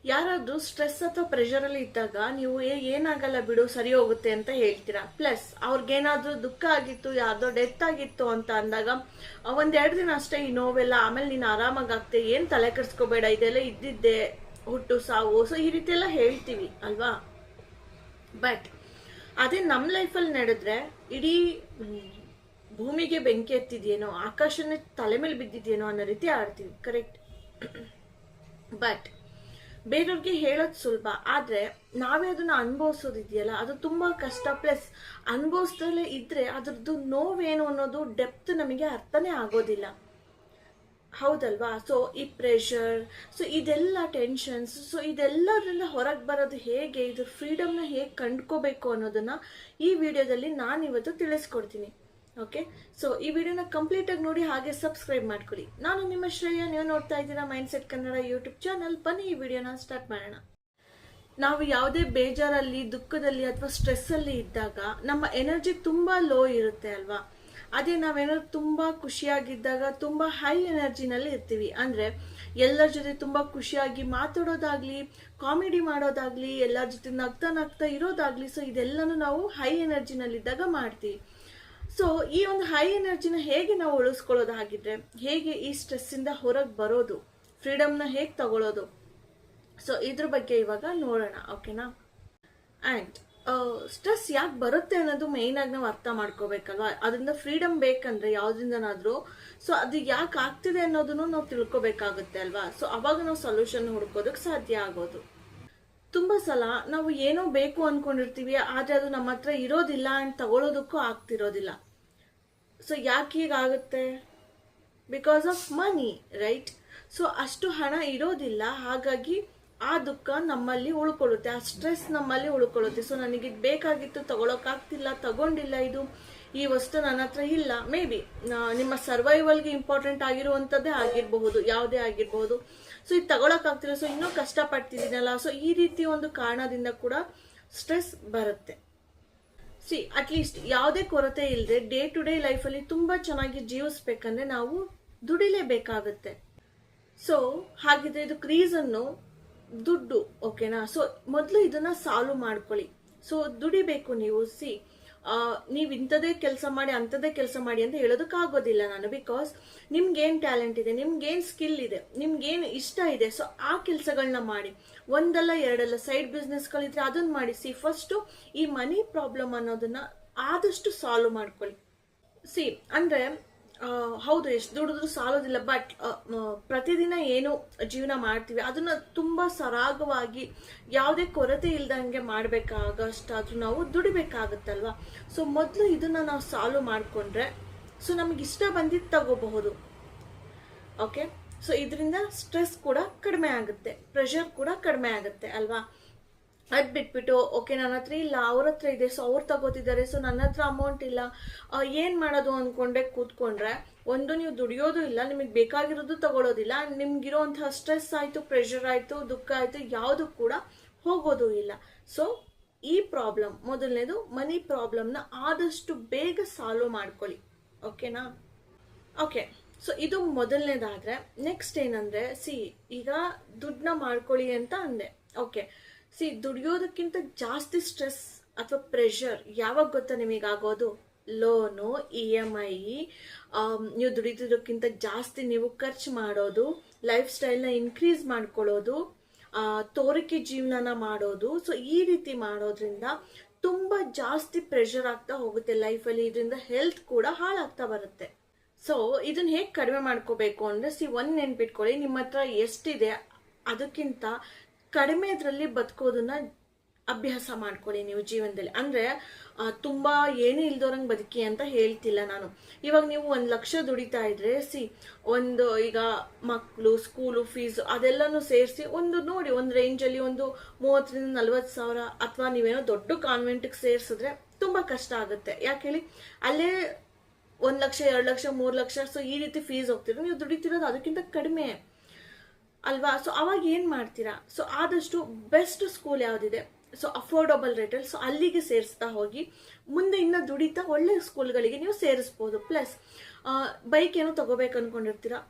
ಯಾರಾದ್ರೂ ಸ್ಟ್ರೆಸ್ ಅಥವಾ ಪ್ರೆಷರ್ ಅಲ್ಲಿ ಇದ್ದಾಗ ನೀವು ಏನಾಗಲ್ಲ ಬಿಡು ಸರಿ ಹೋಗುತ್ತೆ ಅಂತ ಹೇಳ್ತೀರಾ. ಪ್ಲಸ್ ಅವ್ರಿಗೇನಾದ್ರೂ ದುಃಖ ಆಗಿತ್ತು, ಯಾರ್ದೋ ಡೆತ್ ಆಗಿತ್ತು ಅಂತ ಅಂದಾಗ ಒಂದೆರಡು ದಿನ ಅಷ್ಟೇ ಈ ನೋವೆಲ್ಲ, ಆಮೇಲೆ ನೀನು ಆರಾಮಾಗಿ ಆಗ್ತೆ, ಏನ್ ತಲೆ ಕೆಡ್ಸ್ಕೋಬೇಡ, ಇದೆಲ್ಲ ಇದ್ದಿದ್ದೆ, ಹುಟ್ಟು ಸಾವು, ಸೊ ಈ ರೀತಿ ಎಲ್ಲ ಹೇಳ್ತೀವಿ ಅಲ್ವಾ. ಬಟ್ ಅದೇ ನಮ್ಮ ಲೈಫಲ್ಲಿ ನಡೆದ್ರೆ ಇಡೀ ಭೂಮಿಗೆ ಬೆಂಕಿ ಎತ್ತಿದ್ಯೇನೋ, ಆಕಾಶನೇ ತಲೆ ಮೇಲೆ ಬಿದ್ದಿದ್ಯೇನೋ ಅನ್ನೋ ರೀತಿ ಆಡ್ತೀವಿ, ಕರೆಕ್ಟ್. ಬಟ್ ಬೇರೆಯವ್ರಿಗೆ ಹೇಳೋದು ಸುಲಭ, ಆದ್ರೆ ನಾವೇ ಅದನ್ನ ಅನುಭವಿಸೋದಿದೆಯಲ್ಲ ಅದು ತುಂಬಾ ಕಷ್ಟ. ಪ್ಲಸ್ ಅನುಭವಿಸ್ದಲ್ಲೇ ಇದ್ರೆ ಅದ್ರದ್ದು ನೋವೇನು ಅನ್ನೋದು ಡೆಪ್ತ್ ನಮಗೆ ಅರ್ಥನೇ ಆಗೋದಿಲ್ಲ, ಹೌದಲ್ವಾ. ಸೊ ಈ ಪ್ರೆಷರ್, ಸೊ ಇದೆಲ್ಲ ಟೆನ್ಷನ್ಸ್, ಸೊ ಇದೆಲ್ಲದ್ರಿಂದ ಹೊರಗೆ ಬರೋದು ಹೇಗೆ, ಇದ್ರ ಫ್ರೀಡಮ್ನ ಹೇಗೆ ಕಂಡ್ಕೋಬೇಕು ಅನ್ನೋದನ್ನ ಈ ವಿಡಿಯೋದಲ್ಲಿ ನಾನು ಇವತ್ತು ತಿಳಿಸ್ಕೊಡ್ತೀನಿ. ಓಕೆ, ಸೊ ಈ ವಿಡಿಯೋನ ಕಂಪ್ಲೀಟ್ ಆಗಿ ನೋಡಿ, ಹಾಗೆ ಸಬ್ಸ್ಕ್ರೈಬ್ ಮಾಡ್ಕೊಳ್ಳಿ. ನಾನು ನಿಮ್ಮ ಶ್ರೇಯ, ನೀವು ನೋಡ್ತಾ ಇದ್ದೀರಾ ಮೈಂಡ್ಸೆಟ್ ಕನ್ನಡ ಯೂಟ್ಯೂಬ್ ಚಾನಲ್. ಬನ್ನಿ ಈ ವಿಡಿಯೋನ ಸ್ಟಾರ್ಟ್ ಮಾಡೋಣ. ನಾವು ಯಾವುದೇ ಬೇಜಾರಲ್ಲಿ, ದುಃಖದಲ್ಲಿ ಅಥವಾ ಸ್ಟ್ರೆಸ್ ಅಲ್ಲಿ ಇದ್ದಾಗ ನಮ್ಮ ಎನರ್ಜಿ ತುಂಬಾ ಲೋ ಇರುತ್ತೆ ಅಲ್ವಾ. ಅದೇ ನಾವೇನಾದ್ರು ತುಂಬಾ ಖುಷಿಯಾಗಿದ್ದಾಗ ತುಂಬಾ ಹೈ ಎನರ್ಜಿನಲ್ಲಿ ಇರ್ತೀವಿ. ಅಂದ್ರೆ ಎಲ್ಲರ ಜೊತೆ ತುಂಬಾ ಖುಷಿಯಾಗಿ ಮಾತಾಡೋದಾಗ್ಲಿ, ಕಾಮಿಡಿ ಮಾಡೋದಾಗ್ಲಿ, ಎಲ್ಲರ ಜೊತೆ ನಗ್ತಾ ನಗ್ತಾ ಇರೋದಾಗ್ಲಿ, ಸೊ ಇದೆಲ್ಲನೂ ನಾವು ಹೈ ಎನರ್ಜಿನಲ್ಲಿದ್ದಾಗ ಮಾಡ್ತೀವಿ. ಸೊ ಈ ಒಂದು ಹೈ ಎನರ್ಜಿನ ಹೇಗೆ ನಾವು ಉಳಿಸ್ಕೊಳ್ಳೋದಾಗಿದ್ರೆ, ಹೇಗೆ ಈ ಸ್ಟ್ರೆಸ್ ಇಂದ ಹೊರಗೆ ಬರೋದು, ಫ್ರೀಡಮ್ನ ಹೇಗೆ ತಗೊಳ್ಳೋದು, ಸೊ ಇದ್ರ ಬಗ್ಗೆ ಇವಾಗ ನೋಡೋಣ, ಓಕೆನಾ. ಅಂಡ್ ಸ್ಟ್ರೆಸ್ ಯಾಕೆ ಬರುತ್ತೆ ಅನ್ನೋದು ಮೇಯ್ನ್ ಆಗಿ ನಾವು ಅರ್ಥ ಮಾಡ್ಕೋಬೇಕಲ್ವಾ. ಅದರಿಂದ ಫ್ರೀಡಮ್ ಬೇಕಂದ್ರೆ ಯಾವ್ದ್ರಿಂದನಾದ್ರೂ, ಸೊ ಅದು ಯಾಕೆ ಆಗ್ತಿದೆ ಅನ್ನೋದನ್ನು ನಾವು ತಿಳ್ಕೊಬೇಕಾಗುತ್ತೆ ಅಲ್ವಾ. ಸೊ ಅವಾಗ ನಾವು ಸೊಲ್ಯೂಷನ್ ಹುಡ್ಕೋದಕ್ಕೆ ಸಾಧ್ಯ ಆಗೋದು. ತುಂಬಾ ಸಲ ನಾವು ಏನೋ ಬೇಕು ಅನ್ಕೊಂಡಿರ್ತೀವಿ, ಆದ್ರೆ ಅದು ನಮ್ಮ ಹತ್ರ ಇರೋದಿಲ್ಲ ಅಂಡ್ ತಗೊಳ್ಳೋದಕ್ಕೂ ಆಗ್ತಿರೋದಿಲ್ಲ. ಸೊ ಯಾಕೆ ಹೀಗಾಗುತ್ತೆ? Because of money, right. So ಅಷ್ಟು ಹಣ ಇರೋದಿಲ್ಲ, ಹಾಗಾಗಿ ಆ ದುಃಖ ನಮ್ಮಲ್ಲಿ ಉಳ್ಕೊಳ್ಳುತ್ತೆ, ಆ ಸ್ಟ್ರೆಸ್ ನಮ್ಮಲ್ಲಿ ಉಳ್ಕೊಳ್ಳುತ್ತೆ. ಸೊ ನನಗಿದ್ ಬೇಕಾಗಿತ್ತು, ತಗೊಳಕ್ಕಾಗ್ತಿಲ್ಲ, ತಗೊಂಡಿಲ್ಲ, ಈ ವಸ್ತು ನನ್ನ ಹತ್ರ ಇಲ್ಲ. ಮೇ ಬಿ ನಿಮ್ಮ ಸರ್ವೈವಲ್ಗೆ ಇಂಪಾರ್ಟೆಂಟ್ ಆಗಿರುವಂಥದ್ದೇ ಆಗಿರಬಹುದು, ಯಾವುದೇ ಆಗಿರಬಹುದು. ಸೊ ಇದು ತಗೊಳಕ್ಕಾಗ್ತಿಲ್ಲ, ಸೊ ಇನ್ನೂ ಕಷ್ಟಪಡ್ತಿದ್ದೀನಲ್ಲ, ಸೊ ಈ ರೀತಿ ಒಂದು ಕಾರಣದಿಂದ ಕೂಡ ಸ್ಟ್ರೆಸ್ ಬರುತ್ತೆ. ಅಟ್ಲೀಸ್ಟ್ ಯಾವುದೇ ಕೊರತೆ ಇಲ್ಲದೆ ಡೇ ಟು ಡೇ ಲೈಫಲ್ಲಿ ತುಂಬಾ ಚೆನ್ನಾಗಿ ಜೀವಿಸ್ಬೇಕಂದ್ರೆ ನಾವು ದುಡಿಲೇಬೇಕಾಗುತ್ತೆ. ಸೊ ಹಾಗಿದ್ರೆ ಇದಕ್ಕೆ ರೀಸನ್ನು ದುಡ್ಡು, ಓಕೆನಾ. ಸೊ ಮೊದಲು ಇದನ್ನ ಸಾಲ್ವ್ ಮಾಡ್ಕೊಳ್ಳಿ. ಸೊ ದುಡಿಬೇಕು ನೀವು. ನೀವ್ ಇಂಥದೇ ಕೆಲಸ ಮಾಡಿ, ಅಂಥದ್ದೇ ಕೆಲಸ ಮಾಡಿ ಅಂತ ಹೇಳೋದಕ್ಕಾಗೋದಿಲ್ಲ ನಾನು. ಬಿಕಾಸ್ ನಿಮ್ಗೇನ್ ಟ್ಯಾಲೆಂಟ್ ಇದೆ, ನಿಮ್ಗೇನ್ ಸ್ಕಿಲ್ ಇದೆ, ನಿಮ್ಗೇನ್ ಇಷ್ಟ ಇದೆ, ಸೊ ಆ ಕೆಲಸಗಳನ್ನ ಮಾಡಿ. ಒಂದಲ್ಲ ಎರಡಲ್ಲ ಸೈಡ್ ಬಿಸ್ನೆಸ್ಗಳಿದ್ರೆ ಅದನ್ನ ಮಾಡಿ. ಫಸ್ಟ್ ಈ ಮನಿ ಪ್ರಾಬ್ಲಮ್ ಅನ್ನೋದನ್ನ ಆದಷ್ಟು ಸಾಲ್ವ್ ಮಾಡ್ಕೊಳ್ಳಿ. ಅಂದ್ರೆ ಹೌದು, ಎಷ್ಟು ದುಡಿದ್ರು ಸಾಲೋದಿಲ್ಲ. ಬಟ್ ಪ್ರತಿದಿನ ಏನು ಜೀವನ ಮಾಡ್ತೀವಿ ಅದನ್ನ ತುಂಬಾ ಸರಾಗವಾಗಿ, ಯಾವುದೇ ಕೊರತೆ ಇಲ್ದಂಗೆ ಮಾಡ್ಬೇಕಾಗಷ್ಟಾದ್ರೂ ನಾವು ದುಡಿಬೇಕಾಗತ್ತಲ್ವಾ. ಸೊ ಮೊದಲು ಇದನ್ನ ನಾವು ಸಾಲ್ವ್ ಮಾಡ್ಕೊಂಡ್ರೆ, ಸೊ ನಮ್ಗೆ ಇಷ್ಟ ಬಂದಿದ್ದು ತಗೋಬಹುದು. ಓಕೆ, ಸೊ ಇದರಿಂದ ಸ್ಟ್ರೆಸ್ ಕೂಡ ಕಡಿಮೆ ಆಗುತ್ತೆ, ಪ್ರೆಷರ್ ಕೂಡ ಕಡಿಮೆ ಆಗುತ್ತೆ ಅಲ್ವಾ. ಅದ್ ಬಿಟ್ಬಿಟ್ಟು ಓಕೆ ನನ್ನ ಹತ್ರ ಇಲ್ಲ, ಅವ್ರ ಹತ್ರ ಇದೆ, ಸೊ ಅವ್ರು ತಗೋತಿದ್ದಾರೆ, ಸೊ ನನ್ನ ಹತ್ರ ಅಮೌಂಟ್ ಇಲ್ಲ, ಏನ್ ಮಾಡೋದು ಅನ್ಕೊಂಡೆ ಕೂತ್ಕೊಂಡ್ರೆ, ಒಂದು ನೀವು ದುಡಿಯೋದು ಇಲ್ಲ, ನಿಮಗೆ ಬೇಕಾಗಿರೋದು ತಗೊಳ್ಳೋದಿಲ್ಲ, ನಿಮ್ಗಿರೋಂತಹ ಸ್ಟ್ರೆಸ್ ಆಯ್ತು, ಪ್ರೆಷರ್ ಆಯ್ತು, ದುಃಖ ಆಯ್ತು, ಯಾವುದು ಕೂಡ ಹೋಗೋದು ಇಲ್ಲ. ಸೊ ಈ ಪ್ರಾಬ್ಲಮ್, ಮೊದಲನೇದು ಮನಿ ಪ್ರಾಬ್ಲಮ್ನ ಆದಷ್ಟು ಬೇಗ ಸಾಲ್ವ್ ಮಾಡ್ಕೊಳ್ಳಿ, ಓಕೆನಾ. ಓಕೆ, ಸೊ ಇದು ಮೊದಲನೇದಾದ್ರೆ ನೆಕ್ಸ್ಟ್ ಏನಂದ್ರೆ, ಈಗ ದುಡ್ಡನ್ನ ಮಾಡ್ಕೊಳ್ಳಿ ಅಂತ ಅಂದೆ. ಓಕೆ, ದುಡಿಯೋದಕ್ಕಿಂತ ಜಾಸ್ತಿ ಸ್ಟ್ರೆಸ್ ಅಥವಾ ಪ್ರೆಷರ್ ಯಾವಾಗ ಗೊತ್ತಾ ನಿಮಗಾಗೋದು? ಲೋನು, EMI, ನೀವು ದುಡಿಯೋದಕ್ಕಿಂತ ಜಾಸ್ತಿ ನೀವು ಖರ್ಚು ಮಾಡೋದು, ಲೈಫ್ ಸ್ಟೈಲ್ನ ಇನ್ಕ್ರೀಸ್ ಮಾಡ್ಕೊಳ್ಳೋದು, ತೋರಿಕೆ ಜೀವನನ ಮಾಡೋದು. ಸೊ ಈ ರೀತಿ ಮಾಡೋದ್ರಿಂದ ತುಂಬಾ ಜಾಸ್ತಿ ಪ್ರೆಷರ್ ಆಗ್ತಾ ಹೋಗುತ್ತೆ ಲೈಫಲ್ಲಿ. ಇದರಿಂದ ಹೆಲ್ತ್ ಕೂಡ ಹಾಳಾಗ್ತಾ ಬರುತ್ತೆ. ಸೊ ಇದನ್ನ ಹೇಗೆ ಕಡಿಮೆ ಮಾಡ್ಕೋಬೇಕು ಅಂದ್ರೆ, ಒಂದ್ ನೆನ್ಪಿಟ್ಕೊಳ್ಳಿ, ನಿಮ್ಮ ಹತ್ರ ಎಷ್ಟಿದೆ ಅದಕ್ಕಿಂತ ಕಡಿಮೆ ಇದರಲ್ಲಿ ಬದುಕೋದನ್ನ ಅಭ್ಯಾಸ ಮಾಡ್ಕೊಳ್ಳಿ ನೀವು ಜೀವನದಲ್ಲಿ. ಅಂದ್ರೆ ತುಂಬಾ ಏನೂ ಇಲ್ದೋರಂಗ್ ಬದುಕಿ ಅಂತ ಹೇಳ್ತಿಲ್ಲ ನಾನು. ಇವಾಗ ನೀವು 1 ಲಕ್ಷ ದುಡಿತಾ ಇದ್ರೆ, ಒಂದು ಈಗ ಮಕ್ಕಳು, ಸ್ಕೂಲು ಫೀಸ್ ಅದೆಲ್ಲಾನು ಸೇರಿಸಿ ನೋಡಿ, ಒಂದು ರೇಂಜಲ್ಲಿ ಒಂದು 30 ರಿಂದ 40 ಸಾವಿರ, ಅಥವಾ ನೀವೇನೋ ದೊಡ್ಡ ಕಾನ್ವೆಂಟ್ಗೆ ಸೇರಿಸಿದ್ರೆ ತುಂಬಾ ಕಷ್ಟ ಆಗುತ್ತೆ. ಯಾಕೆ ಹೇಳಿ, ಅಲ್ಲೇ 1 ಲಕ್ಷ, 2 ಲಕ್ಷ, 3 ಲಕ್ಷ, ಸೊ ಈ ರೀತಿ ಫೀಸ್ ಹೋಗ್ತಿರೋ, ನೀವು ದುಡಿತಿರೋದು ಅದಕ್ಕಿಂತ ಕಡಿಮೆ ಅಲ್ವಾ. ಸೊ ಅವಾಗ ಏನ್ ಮಾಡ್ತೀರಾ? ಸೊ ಆದಷ್ಟು ಬೆಸ್ಟ್ ಸ್ಕೂಲ್ ಯಾವ್ದಿದೆ, ಸೊ ಅಫೋರ್ಡಬಲ್ ರೇಟಲ್ಲಿ, ಸೊ ಅಲ್ಲಿಗೆ ಸೇರಿಸ್ತಾ ಹೋಗಿ ಮುಂದೆ ಇನ್ನ ದುಡಿತಾ ಒಳ್ಳೆ ಸ್ಕೂಲ್ಗಳಿಗೆ ನೀವು ಸೇರಿಸ್ಬೋದು. ಪ್ಲಸ್ ಬೈಕ್ ಏನೋ ತಗೋಬೇಕು ಅನ್ಕೊಂಡಿರ್ತೀರಾ,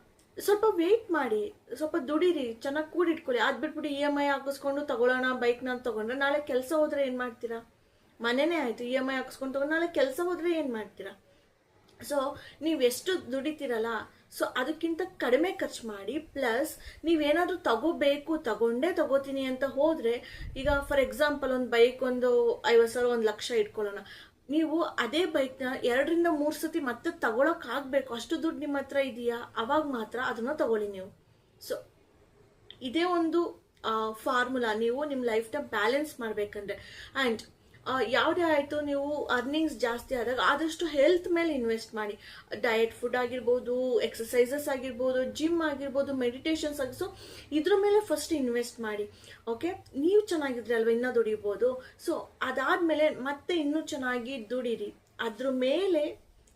ಸ್ವಲ್ಪ ವೇಟ್ ಮಾಡಿ, ಸ್ವಲ್ಪ ದುಡೀರಿ, ಚೆನ್ನಾಗಿ ಕೂಡಿಟ್ಕೊಳ್ಳಿ. ಅದು ಬಿಟ್ಬಿಟ್ಟು EMI ಹಾಕಿಸ್ಕೊಂಡು ತಗೊಳ್ಳೋಣ ಬೈಕ್ನ ತಗೊಂಡ್ರೆ ನಾಳೆ ಕೆಲಸ ಹೋದ್ರೆ ಏನು ಮಾಡ್ತೀರಾ? ಮನೆನೇ ಆಯಿತು, EMI ಹಾಕಿಸ್ಕೊಂಡು ತಗೊಂಡು ನಾಳೆ ಕೆಲಸ ಹೋದ್ರೆ ಏನು ಮಾಡ್ತೀರಾ? ಸೊ ನೀವೆಷ್ಟು ದುಡಿತೀರಲ್ಲ, ಸೊ ಅದಕ್ಕಿಂತ ಕಡಿಮೆ ಖರ್ಚು ಮಾಡಿ. ಪ್ಲಸ್ ನೀವೇನಾದರೂ ತಗೋತೀನಿ ಅಂತ ಹೋದರೆ, ಈಗ ಫಾರ್ ಎಕ್ಸಾಂಪಲ್ ಒಂದು ಬೈಕ್ ಒಂದು 50,000 1,00,000 ಇಟ್ಕೊಳ್ಳೋಣ. ನೀವು ಅದೇ ಬೈಕ್ನ 2-3 ಸತಿ ಮತ್ತೆ ತಗೊಳಕ್ಕಾಗಬೇಕು, ಅಷ್ಟು ದುಡ್ಡು ನಿಮ್ಮ ಹತ್ರ ಇದೆಯಾ? ಅವಾಗ ಮಾತ್ರ ಅದನ್ನ ತಗೊಳ್ಳಿ ನೀವು. ಸೊ ಇದೇ ಒಂದು ಫಾರ್ಮುಲಾ ನೀವು ನಿಮ್ಮ ಲೈಫ್ನ ಬ್ಯಾಲೆನ್ಸ್ ಮಾಡಬೇಕಂದ್ರೆ. ಆ್ಯಂಡ್ ಯಾವುದೇ ಆಯಿತು, ನೀವು ಅರ್ನಿಂಗ್ಸ್ ಜಾಸ್ತಿ ಆದಾಗ ಆದಷ್ಟು ಹೆಲ್ತ್ ಮೇಲೆ ಇನ್ವೆಸ್ಟ್ ಮಾಡಿ. ಡಯಟ್ ಫುಡ್ ಆಗಿರ್ಬೋದು, ಎಕ್ಸಸೈಸಸ್ ಆಗಿರ್ಬೋದು, ಜಿಮ್ ಆಗಿರ್ಬೋದು, ಮೆಡಿಟೇಷನ್ಸ್ ಆಗಿ. ಸೊ ಇದ್ರ ಮೇಲೆ ಫಸ್ಟ್ ಇನ್ವೆಸ್ಟ್ ಮಾಡಿ. ಓಕೆ, ನೀವು ಚೆನ್ನಾಗಿದ್ರೆ ಅಲ್ವಾ ಇನ್ನೂ ದುಡಿಬೋದು. ಸೊ ಅದಾದಮೇಲೆ ಮತ್ತೆ ಇನ್ನೂ ಚೆನ್ನಾಗಿ ದುಡೀರಿ. ಅದ್ರ ಮೇಲೆ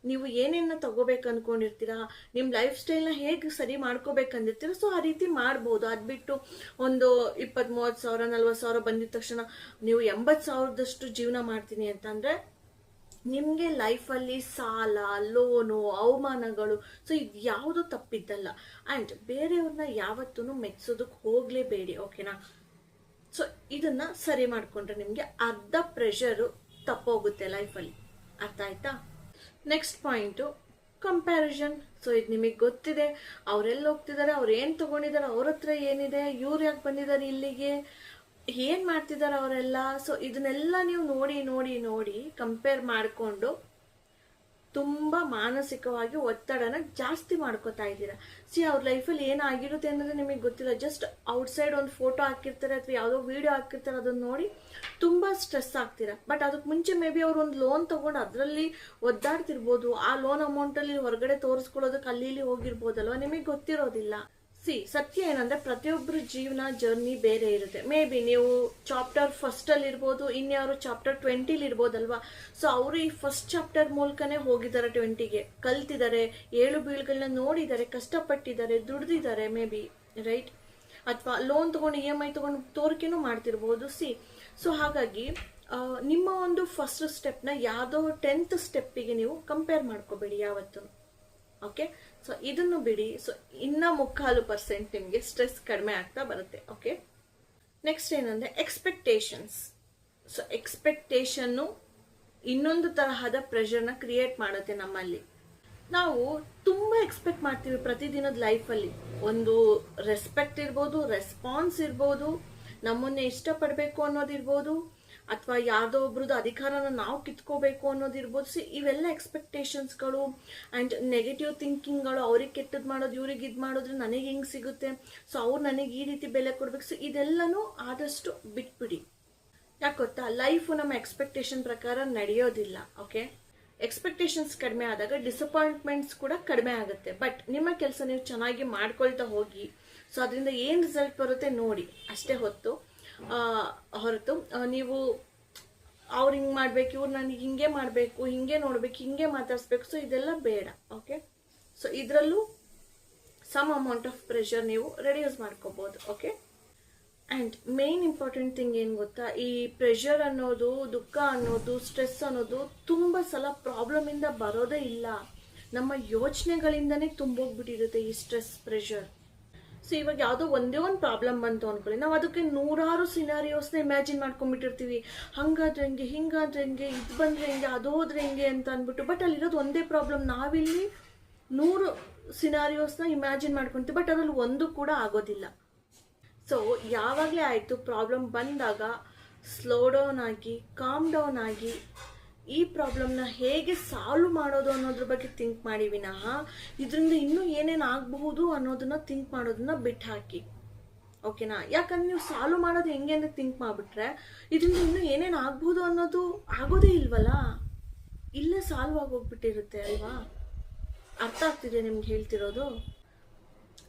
ನೀವು ಏನೇನ ತಗೋಬೇಕು ಅನ್ಕೊಂಡಿರ್ತೀರಾ, ನಿಮ್ಮ ಲೈಫ್ ಸ್ಟೈಲ್ನ ಹೇಗೆ ಸರಿ ಮಾಡ್ಕೋಬೇಕಂದಿರ್ತೀರ, ಸೊ ಆ ರೀತಿ ಮಾಡ್ಬೋದು. ಅದು ಬಿಟ್ಟು ಒಂದು 20-30,000 40,000 ಬಂದಿದ ತಕ್ಷಣ ನೀವು 80,000ದಷ್ಟು ಜೀವನ ಮಾಡ್ತೀನಿ ಅಂತಂದರೆ ನಿಮಗೆ ಲೈಫಲ್ಲಿ ಸಾಲ, ಲೋನು, ಅವಮಾನಗಳು, ಸೊ ಇದು ಯಾವುದು ತಪ್ಪಿದ್ದಲ್ಲ. ಆ್ಯಂಡ್ ಬೇರೆಯವ್ರನ್ನ ಯಾವತ್ತೂ ಮೆಚ್ಚೋದಕ್ಕೆ ಹೋಗಲೇಬೇಡಿ, ಓಕೆನಾ? ಸೊ ಇದನ್ನು ಸರಿ ಮಾಡಿಕೊಂಡ್ರೆ ನಿಮಗೆ ಅರ್ಧ ಪ್ರೆಷರು ತಪ್ಪೋಗುತ್ತೆ ಲೈಫಲ್ಲಿ. ಅರ್ಥ ಆಯ್ತಾ? Next point comparison. ಸೊ ಇದು ನಿಮಗೆ ಗೊತ್ತಿದೆ, ಅವರೆಲ್ಲ ಹೋಗ್ತಿದ್ದಾರೆ, ಅವ್ರು ಏನು ತೊಗೊಂಡಿದ್ದಾರೆ, ಅವ್ರ ಹತ್ರ ಏನಿದೆ, ಇವ್ರು ಯಾಕೆ ಬಂದಿದ್ದಾರೆ ಇಲ್ಲಿಗೆ, ಏನು ಮಾಡ್ತಿದ್ದಾರೆ ಅವರೆಲ್ಲ. ಸೊ ಇದನ್ನೆಲ್ಲ ನೀವು ನೋಡಿ ನೋಡಿ ನೋಡಿ ಕಂಪೇರ್ ಮಾಡಿಕೊಂಡು ತುಂಬ ಮಾನಸಿಕವಾಗಿ ಒತ್ತಡನ ಜಾಸ್ತಿ ಮಾಡ್ಕೋತಾ ಇದ್ದೀರಾ. ಅವ್ರ ಲೈಫಲ್ಲಿ ಏನಾಗಿರುತ್ತೆ ಅನ್ನೋದು ನಿಮಗೆ ಗೊತ್ತಿಲ್ಲ. ಜಸ್ಟ್ ಔಟ್ಸೈಡ್ ಒಂದು ಫೋಟೋ ಹಾಕಿರ್ತಾರೆ ಅಥವಾ ಯಾವುದೋ ವಿಡಿಯೋ ಹಾಕಿರ್ತಾರೆ, ಅದನ್ನ ನೋಡಿ ತುಂಬ ಸ್ಟ್ರೆಸ್ ಆಗ್ತೀರಾ. ಬಟ್ ಅದಕ್ಕೆ ಮುಂಚೆ ಮೇ ಬಿ ಅವ್ರು ಒಂದು ಲೋನ್ ತೊಗೊಂಡು ಅದರಲ್ಲಿ ಒದ್ದಾಡ್ತಿರ್ಬೋದು. ಆ ಲೋನ್ ಅಮೌಂಟಲ್ಲಿ ಹೊರಗಡೆ ತೋರಿಸ್ಕೊಳ್ಳೋದಕ್ಕೆ ಅಲ್ಲಿ ಇಲ್ಲಿ ಹೋಗಿರ್ಬೋದಲ್ವ, ನಿಮಗೆ ಗೊತ್ತಿರೋದಿಲ್ಲ. ಸತ್ಯ ಏನಂದ್ರೆ ಪ್ರತಿಯೊಬ್ಬರ ಜೀವನ ಜರ್ನಿ ಬೇರೆ ಇರುತ್ತೆ. ಮೇ ಬಿ ನೀವು ಚಾಪ್ಟರ್ 1 ಇರ್ಬೋದು, ಇನ್ಯಾರು ಚಾಪ್ಟರ್ 20 ಇರ್ಬೋದಲ್ವಾ. ಸೊ ಅವರು ಈ ಫಸ್ಟ್ ಚಾಪ್ಟರ್ ಮೂಲಕನೇ ಹೋಗಿದ್ದಾರೆ 20ಗೆ, ಕಲ್ತಿದ್ದಾರೆ, ಏಳು ಬೀಳುಗಳನ್ನ ನೋಡಿದ್ದಾರೆ, ಕಷ್ಟಪಟ್ಟಿದ್ದಾರೆ, ದುಡ್ದಿದ್ದಾರೆ ಮೇ ಬಿ, ರೈಟ್? ಅಥವಾ ಲೋನ್ ತಗೊಂಡು EMI ತಗೊಂಡು ತೋರಿಕೆನೂ ಮಾಡ್ತಿರ್ಬೋದು. ಸೊ ಹಾಗಾಗಿ ನಿಮ್ಮ ಒಂದು ಫಸ್ಟ್ ಸ್ಟೆಪ್ನ ಯಾವುದೋ 10th ಸ್ಟೆಪ್ಪಿಗೆ ನೀವು ಕಂಪೇರ್ ಮಾಡ್ಕೋಬೇಡಿ ಯಾವತ್ತೂ. ಓಕೆ, ಸೊ ಇದನ್ನು ಬಿಡಿ. ಸೊ ಇನ್ನ 3/4% ನಿಮಗೆ ಸ್ಟ್ರೆಸ್ ಕಡಿಮೆ ಆಗ್ತಾ ಬರುತ್ತೆ. ಓಕೆ, ನೆಕ್ಸ್ಟ್ ಏನಂದ್ರೆ ಎಕ್ಸ್ಪೆಕ್ಟೇಷನ್ಸ್. ಸೊ ಎಕ್ಸ್ಪೆಕ್ಟೇಷನ್ನು ಇನ್ನೊಂದು ತರಹದ ಪ್ರೆಷರ್ನ ಕ್ರಿಯೇಟ್ ಮಾಡುತ್ತೆ ನಮ್ಮಲ್ಲಿ. ನಾವು ತುಂಬಾ ಎಕ್ಸ್ಪೆಕ್ಟ್ ಮಾಡ್ತೀವಿ ಪ್ರತಿದಿನದ ಲೈಫಲ್ಲಿ. ಒಂದು ರೆಸ್ಪೆಕ್ಟ್ ಇರ್ಬೋದು, ರೆಸ್ಪಾನ್ಸ್ ಇರ್ಬೋದು, ನಮ್ಮನ್ನೇ ಇಷ್ಟಪಡಬೇಕು ಅನ್ನೋದಿರ್ಬೋದು, ಅಥವಾ ಯಾವುದೋ ಒಬ್ರದ್ದು ಅಧಿಕಾರನ ನಾವು ಕಿತ್ಕೋಬೇಕು ಅನ್ನೋದಿರ್ಬೋದು. ಇವೆಲ್ಲ ಎಕ್ಸ್ಪೆಕ್ಟೇಷನ್ಸ್ಗಳು ಆ್ಯಂಡ್ ನೆಗೆಟಿವ್ ಥಿಂಕಿಂಗ್ಗಳು. ಅವ್ರಿಗೆ ಕೆಟ್ಟದ್ದು ಮಾಡೋದು, ಇವ್ರಿಗೆ ಇದು ಮಾಡಿದ್ರೆ ನನಗೆ ಹಿಂಗೆ ಸಿಗುತ್ತೆ, ಸೊ ಅವ್ರು ನನಗೆ ಈ ರೀತಿ ಬೆಲೆ ಕೊಡ್ಬೇಕು. ಸೊ ಇದೆಲ್ಲನೂ ಆದಷ್ಟು ಬಿಟ್ಬಿಡಿ. ಯಾಕೆ ಗೊತ್ತಾ, ಲೈಫು ನಮ್ಮ ಎಕ್ಸ್ಪೆಕ್ಟೇಷನ್ ಪ್ರಕಾರ ನಡೆಯೋದಿಲ್ಲ. ಓಕೆ, ಎಕ್ಸ್ಪೆಕ್ಟೇಷನ್ಸ್ ಕಡಿಮೆ ಆದಾಗ ಡಿಸಪಾಯಿಂಟ್ಮೆಂಟ್ಸ್ ಕೂಡ ಕಡಿಮೆ ಆಗುತ್ತೆ. ಬಟ್ ನಿಮ್ಮ ಕೆಲಸ ನೀವು ಚೆನ್ನಾಗಿ ಮಾಡ್ಕೊಳ್ತಾ ಹೋಗಿ. ಸೊ ಅದರಿಂದ ಏನು ರಿಸಲ್ಟ್ ಬರುತ್ತೆ ನೋಡಿ ಅಷ್ಟೇ ಹೊರತು ನೀವು ಅವ್ರು ಹಿಂಗೆ ಮಾಡ್ಬೇಕು, ಇವ್ರು ನನಗೆ ಹಿಂಗೆ ಮಾಡಬೇಕು, ಹಿಂಗೆ ನೋಡ್ಬೇಕು, ಹಿಂಗೆ ಮಾತಾಡಿಸ್ಬೇಕು, ಸೊ ಇದೆಲ್ಲ ಬೇಡ. ಓಕೆ, ಸೊ ಇದರಲ್ಲೂ ಸಮ್ ಅಮೌಂಟ್ ಆಫ್ ಪ್ರೆಷರ್ ನೀವು ರೆಡ್ಯೂಸ್ ಮಾಡ್ಕೋಬಹುದು. Okay, and main important thing ಏನು ಗೊತ್ತಾ, ಈ ಪ್ರೆಷರ್ ಅನ್ನೋದು, ದುಃಖ ಅನ್ನೋದು, ಸ್ಟ್ರೆಸ್ ಅನ್ನೋದು ತುಂಬ ಸಲ ಪ್ರಾಬ್ಲಮಿಂದ ಬರೋದೇ ಇಲ್ಲ, ನಮ್ಮ ಯೋಚನೆಗಳಿಂದನೇ ತುಂಬೋಗ್ಬಿಟ್ಟಿರುತ್ತೆ ಈ ಸ್ಟ್ರೆಸ್, ಪ್ರೆಷರ್. ಸೊ ಇವಾಗ ಯಾವುದೋ ಒಂದೇ ಒಂದು ಪ್ರಾಬ್ಲಮ್ ಬಂತು ಅನ್ಕೊಳ್ಳಿ, ನಾವು ಅದಕ್ಕೆ 100 ಸಿನಾರಿಯೋಸ್ನ ಇಮ್ಯಾಜಿನ್ ಮಾಡ್ಕೊಂಡ್ಬಿಟ್ಟಿರ್ತೀವಿ. ಹಂಗಾದ್ರೆ ಹೆಂಗೆ, ಹಿಂಗಾದ್ರೆ ಹೆಂಗೆ, ಇದು ಬಂದ್ರೆ ಹೆಂಗೆ, ಅದು ಹೋದ್ರೆ ಹೆಂಗೆ ಅಂತ ಅಂದ್ಬಿಟ್ಟು. ಬಟ್ ಅಲ್ಲಿರೋದು ಒಂದೇ ಪ್ರಾಬ್ಲಮ್. ನಾವಿಲ್ಲಿ 100 ಸಿನಾರಿಯೋಸ್ನ ಇಮ್ಯಾಜಿನ್ ಮಾಡ್ಕೊತೀವಿ, ಬಟ್ ಅದ್ರಲ್ಲಿ ಒಂದು ಕೂಡ ಆಗೋದಿಲ್ಲ. ಸೊ ಯಾವಾಗಲೇ ಆಯಿತು ಪ್ರಾಬ್ಲಮ್ ಬಂದಾಗ ಸ್ಲೋ ಡೌನ್ ಆಗಿ, ಕಾಮ್ ಡೌನ್ ಆಗಿ ಈ ಪ್ರಾಬ್ಲಮ್ನ ಹೇಗೆ ಸಾಲ್ವ್ ಮಾಡೋದು ಅನ್ನೋದ್ರ ಬಗ್ಗೆ ಥಿಂಕ್ ಮಾಡಿ ವಿನಃ ಇದರಿಂದ ಇನ್ನೂ ಏನೇನು ಆಗಬಹುದು ಅನ್ನೋದನ್ನ ಥಿಂಕ್ ಮಾಡೋದನ್ನ ಬಿಟ್ಟು ಹಾಕಿ. ಓಕೆನಾ? ಯಾಕಂದ್ರೆ ನೀವು ಸಾಲ್ವ್ ಮಾಡೋದು ಹೆಂಗೆ ಅಂತ ಥಿಂಕ್ ಮಾಡಿಬಿಟ್ರೆ ಇದರಿಂದ ಇನ್ನೂ ಏನೇನು ಆಗ್ಬಹುದು ಅನ್ನೋದು ಆಗೋದೇ ಇಲ್ವಲ್ಲ, ಇಲ್ಲೇ ಸಾಲ್ವ್ ಆಗೋಗ್ಬಿಟ್ಟಿರುತ್ತೆ ಅಲ್ವಾ? ಅರ್ಥ ಆಗ್ತಿದೆ ನಿಮ್ಗೆ ಹೇಳ್ತಿರೋದು?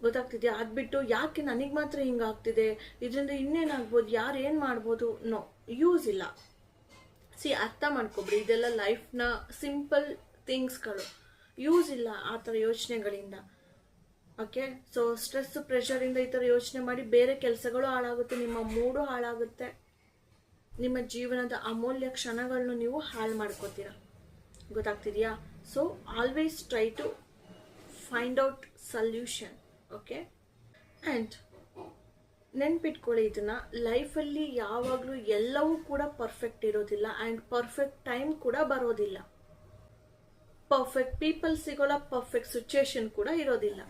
ಗೊತ್ತಾಗ್ತಿದ್ಯಾ? ಅದ್ಬಿಟ್ಟು ಯಾಕೆ ನನಗೆ ಮಾತ್ರ ಹಿಂಗಾಗ್ತಿದೆ, ಇದರಿಂದ ಇನ್ನೇನಾಗ್ಬೋದು, ಯಾರು ಏನು ಮಾಡ್ಬೋದು, ನೋ, ಯೂಸ್ ಇಲ್ಲ. ಅರ್ಥ ಮಾಡ್ಕೊಬ್ರಿ, ಇದೆಲ್ಲ ಲೈಫ್ನ ಸಿಂಪಲ್ ಥಿಂಗ್ಸ್ಗಳು, ಯೂಸ್ ಇಲ್ಲ ಆ ಥರ ಯೋಚನೆಗಳಿಂದ. ಓಕೆ, ಸೊ ಸ್ಟ್ರೆಸ್ ಪ್ರೆಷರಿಂದ ಈ ಥರ ಯೋಚನೆ ಮಾಡಿ ಬೇರೆ ಕೆಲಸಗಳು ಹಾಳಾಗುತ್ತೆ, ನಿಮ್ಮ ಮೂಡು ಹಾಳಾಗುತ್ತೆ, ನಿಮ್ಮ ಜೀವನದ ಅಮೂಲ್ಯ ಕ್ಷಣಗಳನ್ನು ನೀವು ಹಾಳು ಮಾಡ್ಕೋತೀರ. ಗೊತ್ತಾಗ್ತಿದೆಯಾ? So always try to find out solution. Okay. And ನೆನ್ಪಿಟ್ಕೊಳ್ಳಿ ಇದನ್ನ, ಲೈಫಲ್ಲಿ ಯಾವಾಗಲೂ ಎಲ್ಲವೂ ಕೂಡ ಪರ್ಫೆಕ್ಟ್ ಇರೋದಿಲ್ಲ ಆ್ಯಂಡ್ ಪರ್ಫೆಕ್ಟ್ ಟೈಮ್ ಕೂಡ ಬರೋದಿಲ್ಲ. ಪರ್ಫೆಕ್ಟ್ ಪೀಪಲ್ ಸಿಗೋಲ್ಲ, ಪರ್ಫೆಕ್ಟ್ ಸಿಚುಯೇಷನ್ ಕೂಡ ಇರೋದಿಲ್ಲ.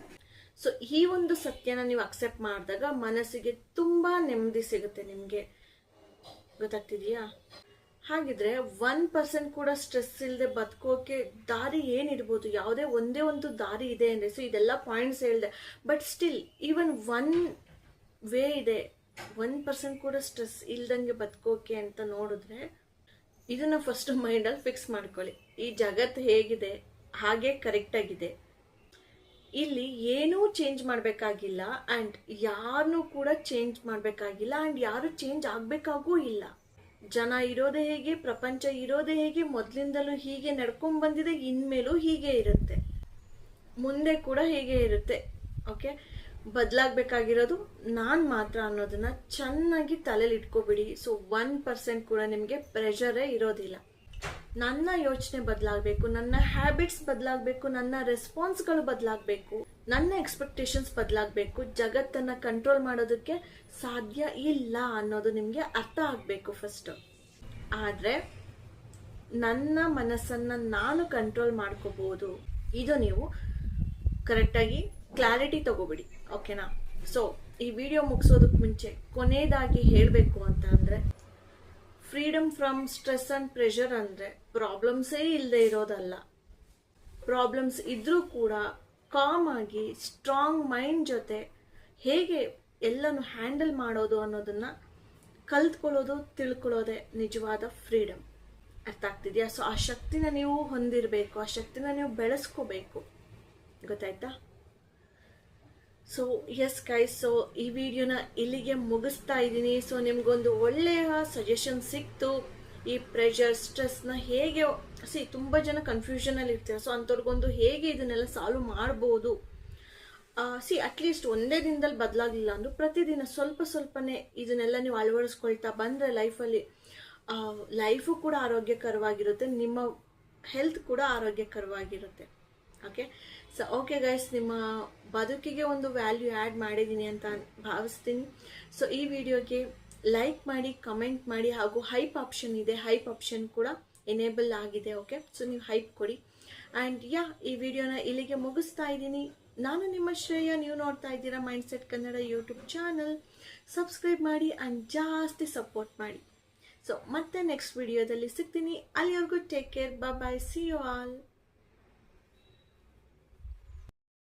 ಸೊ ಈ ಒಂದು ಸತ್ಯನ ನೀವು ಅಕ್ಸೆಪ್ಟ್ ಮಾಡಿದಾಗ ಮನಸ್ಸಿಗೆ ತುಂಬಾ ನೆಮ್ಮದಿ ಸಿಗುತ್ತೆ. ನಿಮಗೆ ಗೊತ್ತಾಗ್ತಿದೆಯಾ? ಹಾಗಿದ್ರೆ 1% ಕೂಡ ಸ್ಟ್ರೆಸ್ ಇಲ್ಲದೆ ಬದುಕೋಕೆ ದಾರಿ ಏನಿರ್ಬೋದು? ಯಾವುದೇ ಒಂದೇ ಒಂದು ದಾರಿ ಇದೆ ಅಂದರೆ, ಸೊ ಇದೆಲ್ಲ ಪಾಯಿಂಟ್ಸ್ ಹೇಳಿದೆ, but still even one way ಇದೆ 1% ಕೂಡ ಸ್ಟ್ರೆಸ್ ಇಲ್ದಂಗೆ ಬದುಕೋಕೆ ಅಂತ ನೋಡಿದ್ರೆ, ಇದನ್ನ ಫಸ್ಟ್ ಮೈಂಡಲ್ಲಿ ಫಿಕ್ಸ್ ಮಾಡ್ಕೊಳ್ಳಿ. ಈ ಜಗತ್ತು ಹೇಗಿದೆ ಹಾಗೆ ಕರೆಕ್ಟ್ ಆಗಿದೆ, ಇಲ್ಲಿ ಏನೂ ಚೇಂಜ್ ಮಾಡಬೇಕಾಗಿಲ್ಲ ಆ್ಯಂಡ್ ಯಾರನ್ನೂ ಕೂಡ ಚೇಂಜ್ ಮಾಡಬೇಕಾಗಿಲ್ಲ ಆ್ಯಂಡ್ ಯಾರು ಚೇಂಜ್ ಆಗಬೇಕಾಗೂ ಇಲ್ಲ. ಜನ ಇರೋದೇ ಹೇಗೆ, ಪ್ರಪಂಚ ಇರೋದೇ ಹೇಗೆ, ಮೊದಲಿಂದಲೂ ಹೀಗೆ ನಡ್ಕೊಂಡ್ ಬಂದಿದೆ, ಇನ್ಮೇಲೂ ಹೀಗೆ ಇರುತ್ತೆ, ಮುಂದೆ ಕೂಡ ಹೀಗೆ ಇರುತ್ತೆ. ಓಕೆ, ಬದಲಾಗಬೇಕಾಗಿರೋದು ನಾನು ಮಾತ್ರ ಅನ್ನೋದನ್ನ ಚೆನ್ನಾಗಿ ತಲೆಯಲ್ಲಿ ಇಟ್ಕೋಬಿಡಿ. ಸೊ 1% ಕೂಡ ನಿಮಗೆ ಪ್ರೆಷರೇ ಇರೋದಿಲ್ಲ. ನನ್ನ ಯೋಚನೆ ಬದಲಾಗಬೇಕು, ನನ್ನ ಹ್ಯಾಬಿಟ್ಸ್ ಬದಲಾಗಬೇಕು, ನನ್ನ ರೆಸ್ಪಾನ್ಸ್ಗಳು ಬದಲಾಗಬೇಕು, ನನ್ನ ಎಕ್ಸ್ಪೆಕ್ಟೇಷನ್ಸ್ ಬದಲಾಗಬೇಕು. ಜಗತ್ತನ್ನ ಕಂಟ್ರೋಲ್ ಮಾಡೋದಕ್ಕೆ ಸಾಧ್ಯ ಇಲ್ಲ ಅನ್ನೋದು ನಿಮಗೆ ಅರ್ಥ ಆಗಬೇಕು ಫಸ್ಟ್. ಆದರೆ ನನ್ನ ಮನಸ್ಸನ್ನ ನಾನು ಕಂಟ್ರೋಲ್ ಮಾಡ್ಕೋಬಹುದು, ಇದು ನೀವು ಕರೆಕ್ಟಾಗಿ ಕ್ಲಾರಿಟಿ ತಗೋಬಿಡಿ. ಓಕೆನಾ? ಸೊ ಈ ವಿಡಿಯೋ ಮುಗಿಸೋದಕ್ಕೆ ಮುಂಚೆ ಕೊನೆಯದಾಗಿ ಹೇಳಬೇಕು ಅಂತ ಅಂದರೆ, freedom from stress and pressure ಅಂದರೆ ಪ್ರಾಬ್ಲಮ್ಸೇ ಇಲ್ಲದೆ ಇರೋದಲ್ಲ. ಪ್ರಾಬ್ಲಮ್ಸ್ ಇದ್ರೂ ಕೂಡ ಕಾಮ್ ಆಗಿ ಸ್ಟ್ರಾಂಗ್ ಮೈಂಡ್ ಜೊತೆ ಹೇಗೆ ಎಲ್ಲನೂ ಹ್ಯಾಂಡಲ್ ಮಾಡೋದು ಅನ್ನೋದನ್ನ ಕಲ್ತ್ಕೊಳ್ಳೋದು, ತಿಳ್ಕೊಳ್ಳೋದೇ ನಿಜವಾದ ಫ್ರೀಡಮ್. ಅರ್ಥ ಆಗ್ತಿದೆಯಾ? ಸೊ ಆ ಶಕ್ತಿನ ನೀವು ಹೊಂದಿರಬೇಕು, ಆ ಶಕ್ತಿನ ನೀವು ಬೆಳೆಸ್ಕೋಬೇಕು. ಗೊತ್ತಾಯ್ತಾ? ಸೊ ಎಸ್ ಗೈಸ್, ಸೊ ಈ ವಿಡಿಯೋನ ಇಲ್ಲಿಗೆ ಮುಗಿಸ್ತಾ ಇದ್ದೀನಿ. ಸೊ ನಿಮ್ಗೊಂದು ಒಳ್ಳೆಯ ಸಜೆಷನ್ ಸಿಕ್ತು. ಈ ಪ್ರೆಷರ್ ಸ್ಟ್ರೆಸ್ನ ಹೇಗೆ ತುಂಬ ಜನ ಕನ್ಫ್ಯೂಷನಲ್ಲಿ ಇರ್ತಾರೆ. ಸೊ ಅಂಥವ್ರಿಗೊಂದು ಹೇಗೆ ಇದನ್ನೆಲ್ಲ ಸಾಲ್ವ್ ಮಾಡ್ಬೋದು. ಅಟ್ಲೀಸ್ಟ್ ಒಂದೇ ದಿನದಲ್ಲಿ ಬದಲಾಗಲಿಲ್ಲ ಅಂದರೂ ಪ್ರತಿದಿನ ಸ್ವಲ್ಪ ಸ್ವಲ್ಪನೇ ಇದನ್ನೆಲ್ಲ ನೀವು ಅಳವಡಿಸ್ಕೊಳ್ತಾ ಬಂದರೆ ಲೈಫು ಕೂಡ ಆರೋಗ್ಯಕರವಾಗಿರುತ್ತೆ, ನಿಮ್ಮ ಹೆಲ್ತ್ ಕೂಡ ಆರೋಗ್ಯಕರವಾಗಿರುತ್ತೆ. ಓಕೆ. ಸೊ ಓಕೆ ಗೈಸ್, ನಿಮ್ಮ ಬದುಕಿಗೆ ಒಂದು ವ್ಯಾಲ್ಯೂ ಆ್ಯಡ್ ಮಾಡಿದ್ದೀನಿ ಅಂತ ಭಾವಿಸ್ತೀನಿ. ಸೊ ಈ ವಿಡಿಯೋಗೆ ಲೈಕ್ ಮಾಡಿ, ಕಮೆಂಟ್ ಮಾಡಿ, ಹಾಗೂ ಹೈಪ್ ಆಪ್ಷನ್ ಇದೆ, ಹೈಪ್ ಆಪ್ಷನ್ ಕೂಡ ಎನೇಬಲ್ ಆಗಿದೆ. ಓಕೆ, ಸೊ ನೀವು ಹೈಪ್ ಕೊಡಿ. ಆ್ಯಂಡ್ ಈ ವಿಡಿಯೋನ ಇಲ್ಲಿಗೆ ಮುಗಿಸ್ತಾ ಇದ್ದೀನಿ. ನಾನು ನಿಮ್ಮ ಶ್ರೇಯ, ನೀವು ನೋಡ್ತಾ ಇದ್ದೀರಾ mindset Kannada YouTube channel. Subscribe ಮಾಡಿ ಆ್ಯಂಡ್ ಜಾಸ್ತಿ ಸಪೋರ್ಟ್ ಮಾಡಿ. ಸೊ ಮತ್ತೆ ನೆಕ್ಸ್ಟ್ ವಿಡಿಯೋದಲ್ಲಿ ಸಿಗ್ತೀನಿ. ಅಲ್ಲಿವರೆಗೂ take care, bye, see you all.